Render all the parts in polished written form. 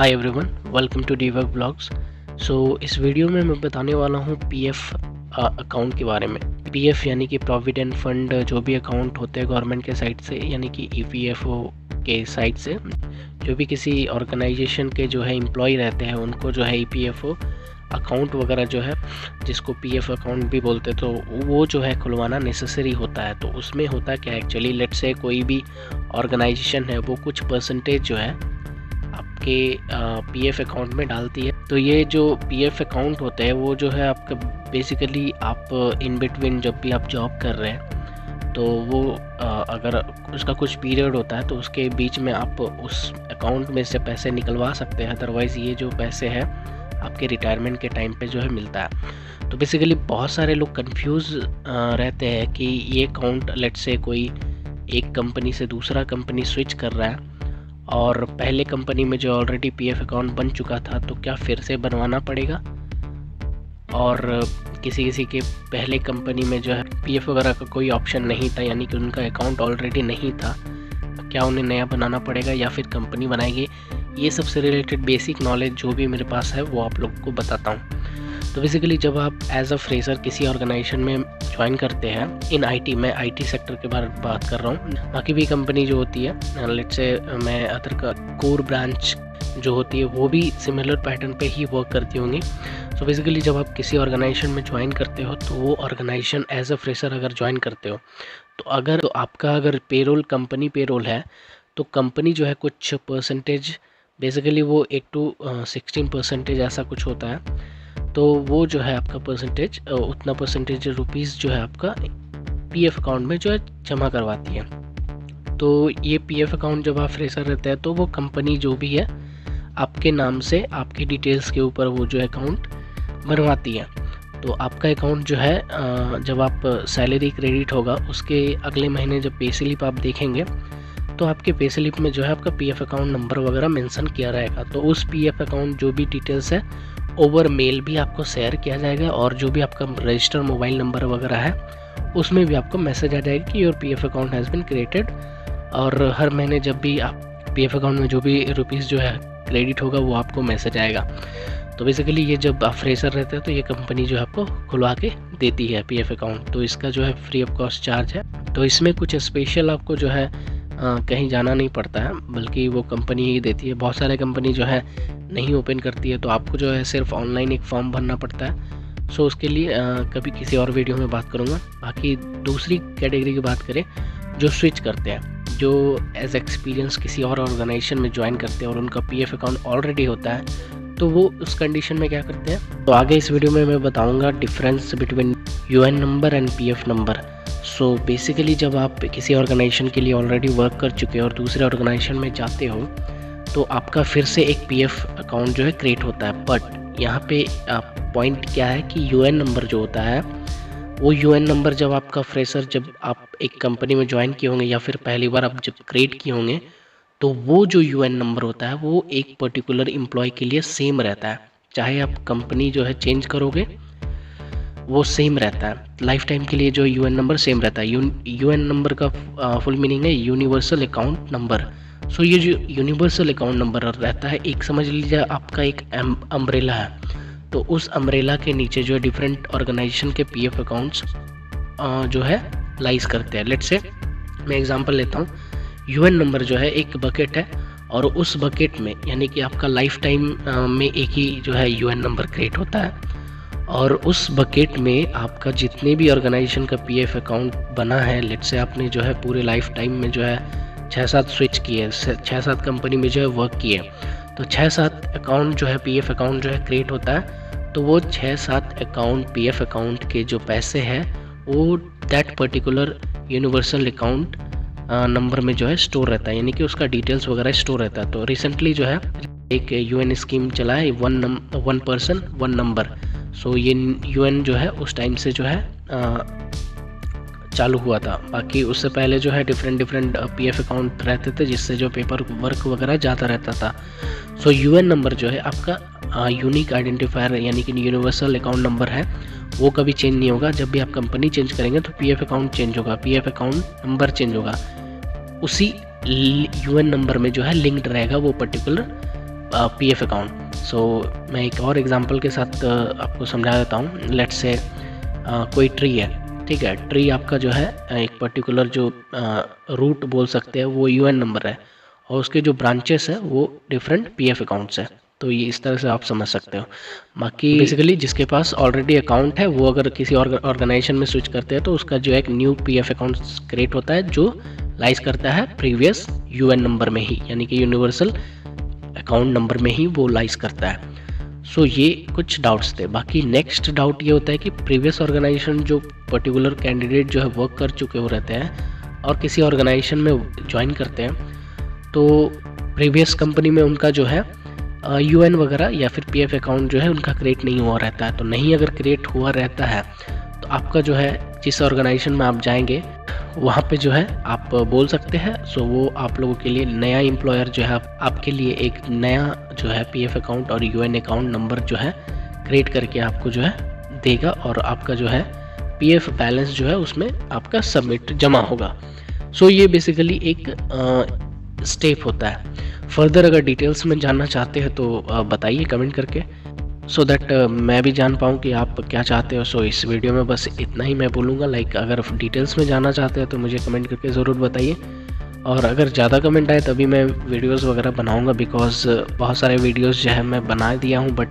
Hi everyone, welcome to डीवर्क blogs. इस video में मैं बताने वाला हूँ पीएफ अकाउंट के बारे में। पीएफ यानी कि प्रोविडेंट फंड, जो भी अकाउंट होते हैं गवर्नमेंट के साइड से, यानी कि ईपीएफओ के साइड से जो भी किसी ऑर्गेनाइजेशन के जो है एम्प्लॉय रहते हैं उनको जो है ईपीएफओ अकाउंट वगैरह जो है, जिसको पीएफ अकाउंट भी बोलते हैं, तो वो जो है खुलवाना नेसेसरी होता है। तो उसमें होता क्या एक्चुअली, लेट्स से कोई भी ऑर्गेनाइजेशन है वो कुछ परसेंटेज जो है आपके पीएफ अकाउंट में डालती है। तो ये जो पीएफ अकाउंट होता है वो जो है आपका बेसिकली आप इन बिटवीन जब भी आप जॉब कर रहे हैं तो वो अगर उसका कुछ पीरियड होता है तो उसके बीच में आप उस अकाउंट में से पैसे निकलवा सकते हैं। अदरवाइज़ ये जो पैसे हैं आपके रिटायरमेंट के टाइम पे जो है मिलता है। तो बेसिकली बहुत सारे लोग कंफ्यूज रहते हैं कि ये अकाउंट लेट्स से कोई एक कंपनी से दूसरा कंपनी स्विच कर रहा है और पहले कंपनी में जो ऑलरेडी पीएफ अकाउंट बन चुका था तो क्या फिर से बनवाना पड़ेगा, और किसी के पहले कंपनी में जो है पीएफ वगैरह का कोई ऑप्शन नहीं था, यानी कि उनका अकाउंट ऑलरेडी नहीं था, क्या उन्हें नया बनाना पड़ेगा या फिर कंपनी बनाएगी। ये सबसे रिलेटेड बेसिक नॉलेज जो भी मेरे पास है वो आप लोगों को बताता हूँ। तो बेसिकली जब आप एज अ फ्रेशर किसी ऑर्गेनाइजेशन में ज्वाइन करते हैं इन आईटी, मैं आईटी सेक्टर के बारे में बात कर रहा हूँ, बाकी भी कंपनी जो होती है लेट्स से मैं अदर का कोर ब्रांच जो होती है वो भी सिमिलर पैटर्न पे ही वर्क करती होंगी। सो बेसिकली जब आप किसी ऑर्गेनाइजेशन में ज्वाइन करते हो तो वो ऑर्गेनाइजेशन एज अ फ्रेशर अगर ज्वाइन करते हो तो आपका अगर पेरोल कंपनी पेरोल है तो कंपनी जो है कुछ परसेंटेज, बेसिकली वो 8 to 16% ऐसा कुछ होता है, तो वो जो है आपका परसेंटेज, उतना परसेंटेज रुपीज़ जो है आपका पीएफ अकाउंट में जो है जमा करवाती है। तो ये पीएफ अकाउंट जब आप फ्रेशर रहते हैं तो वो कंपनी जो भी है आपके नाम से आपकी डिटेल्स के ऊपर वो जो अकाउंट बनवाती है। तो आपका अकाउंट जो है जब आप सैलरी क्रेडिट होगा उसके अगले महीने जब पे स्लिप आप देखेंगे तो आपके पे स्लिप में जो है आपका पीएफ अकाउंट नंबर वगैरह मेंशन किया रहेगा। तो उस पीएफ अकाउंट जो भी डिटेल्स है ओवर मेल भी आपको शेयर किया जाएगा, और जो भी आपका रजिस्टर मोबाइल नंबर वगैरह है उसमें भी आपको मैसेज आ जाएगा कि your PF account has been created. और हर महीने जब भी आप पीएफ अकाउंट में जो भी रुपीज़ जो है क्रेडिट होगा वो आपको मैसेज आएगा। तो बेसिकली ये जब आप फ्रेशर रहते हैं तो ये कंपनी जो है आपको खुलवा के देती है पीएफ अकाउंट। तो इसका जो है फ्री ऑफ कॉस्ट चार्ज है। तो इसमें कुछ स्पेशल आपको जो है कहीं जाना नहीं पड़ता है, बल्कि वो कंपनी ही देती है। बहुत सारे कंपनी जो है नहीं ओपन करती है, तो आपको जो है सिर्फ ऑनलाइन एक फॉर्म भरना पड़ता है। सो उसके लिए कभी किसी और वीडियो में बात करूँगा। बाकी दूसरी कैटेगरी की बात करें जो स्विच करते हैं, जो एज एक्सपीरियंस किसी और ऑर्गेनाइजेशन में ज्वाइन करते हैं और उनका पीएफ अकाउंट ऑलरेडी होता है, तो वो उस कंडीशन में क्या करते हैं, तो आगे इस वीडियो में मैं बताऊँगा difference between UN number and PF number. So basically जब आप किसी ऑर्गेनाइजेशन के लिए ऑलरेडी वर्क कर चुके हो और दूसरे ऑर्गेनाइजेशन में जाते हो तो आपका फिर से एक पीएफ अकाउंट जो है क्रिएट होता है। बट यहाँ पे पॉइंट क्या है कि यूएन नंबर जो होता है वो यूएन नंबर जब आपका फ्रेशर, जब आप एक कंपनी में ज्वाइन किए होंगे या फिर पहली बार आप जब क्रिएट किए होंगे, तो वो जो यूएन नंबर होता है वो एक पर्टिकुलर एम्प्लॉय के लिए सेम रहता है। चाहे आप कंपनी जो है चेंज करोगे वो सेम रहता है, लाइफ टाइम के लिए जो यूएन नंबर सेम रहता है। यूएन नंबर का फुल मीनिंग है यूनिवर्सल अकाउंट नंबर। सो ये जो यूनिवर्सल अकाउंट नंबर रहता है, एक समझ लीजिए आपका एक अम्ब्रेला है, तो उस अम्ब्रेला के नीचे जो है डिफरेंट ऑर्गेनाइजेशन के पीएफ अकाउंट्स जो है लाइज करते हैं। लेट्स से मैं एग्जांपल लेता हूँ, यूएन नंबर जो है एक बकेट है और उस बकेट में यानी कि आपका लाइफ टाइम में एक ही जो है यूएन नंबर क्रिएट होता है, और उस बकेट में आपका जितने भी ऑर्गेनाइजेशन का पीएफ अकाउंट बना है, लेट्स से आपने जो है पूरे लाइफ टाइम में जो है 6-7 स्विच किए, 6-7 कंपनी में जो है वर्क किए, तो 6-7 अकाउंट जो है पीएफ अकाउंट जो है क्रिएट होता है। तो वो 6-7 अकाउंट पीएफ अकाउंट के जो पैसे हैं वो that particular universal account number में जो है स्टोर रहता है, यानी कि उसका डिटेल्स वगैरह स्टोर रहता है। तो रिसेंटली जो है एक यूएन स्कीम चला है, वन पर्सन वन नंबर। सो ये यूएन जो है उस टाइम से जो है चालू हुआ था। बाकी उससे पहले जो है डिफरेंट पीएफ अकाउंट रहते थे जिससे जो पेपर वर्क वगैरह ज़्यादा रहता था। सो यूएन नंबर जो है आपका यूनिक आइडेंटिफायर यानी कि यूनिवर्सल अकाउंट नंबर है, वो कभी चेंज नहीं होगा। जब भी आप कंपनी चेंज करेंगे तो पीएफ अकाउंट चेंज होगा, पीएफ अकाउंट नंबर चेंज होगा, उसी यूएन नंबर में जो है लिंक्ड रहेगा वो पर्टिकुलर पीएफ अकाउंट। सो मैं एक और एग्जांपल के साथ आपको समझा देता हूँ। लेट्स से कोई ट्री है, ठीक है। ट्री आपका जो है एक पर्टिकुलर जो रूट बोल सकते हैं वो यूएन नंबर है, और उसके जो ब्रांचेस है वो डिफरेंट पीएफ अकाउंट्स है। तो ये इस तरह से आप समझ सकते हो। बाकी बेसिकली जिसके पास ऑलरेडी अकाउंट है वो अगर किसी ऑर्गेनाइजेशन में स्विच करते हैं तो उसका जो एक न्यू पीएफ अकाउंट क्रिएट होता है जो लाइज करता है प्रीवियस यूएन नंबर में ही, यानी कि यूनिवर्सल अकाउंट नंबर में ही वो लाइज करता है। सो ये कुछ डाउट्स थे। बाकी नेक्स्ट डाउट ये होता है कि प्रीवियस ऑर्गेनाइजेशन जो पर्टिकुलर कैंडिडेट जो है वर्क कर चुके हो रहते हैं और किसी ऑर्गेनाइजेशन में ज्वाइन करते हैं, तो प्रीवियस कंपनी में उनका जो है यूएन वगैरह या फिर पीएफ अकाउंट जो है उनका क्रिएट नहीं हुआ रहता है। तो नहीं अगर क्रिएट हुआ रहता है तो आपका जो है जिस ऑर्गेनाइजेशन में आप जाएंगे वहाँ पे जो है आप बोल सकते हैं। सो वो आप लोगों के लिए नया एम्प्लॉयर जो है आपके लिए एक नया जो है पीएफ अकाउंट और यूएन अकाउंट नंबर जो है क्रिएट करके आपको जो है देगा, और आपका जो है पीएफ बैलेंस जो है उसमें आपका सबमिट जमा होगा। सो ये बेसिकली एक स्टेप होता है। फर्दर अगर डिटेल्स में जानना चाहते हैं तो बताइए कमेंट करके, सो दैट मैं भी जान पाऊँ कि आप क्या चाहते हो। सो इस वीडियो में बस इतना ही मैं बोलूँगा। लाइक अगर डिटेल्स में जानना चाहते हैं तो मुझे कमेंट करके ज़रूर बताइए, और अगर ज़्यादा कमेंट आए तभी मैं वीडियोस वगैरह बनाऊँगा। बिकॉज बहुत सारे वीडियोस जो है मैं बना दिया हूँ, बट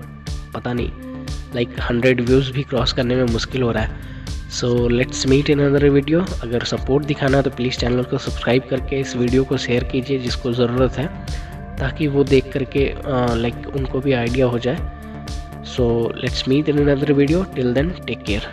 पता नहीं लाइक 100 व्यूज़ भी क्रॉस करने में मुश्किल हो रहा है। So let's meet in other video. अगर सपोर्ट दिखाना है तो प्लीज़ चैनल को सब्सक्राइब करके इस वीडियो को शेयर कीजिए जिसको ज़रूरत है, ताकि वो देख करके लाइक उनको भी आइडिया हो जाए। So let's meet in another video. Till then, take care.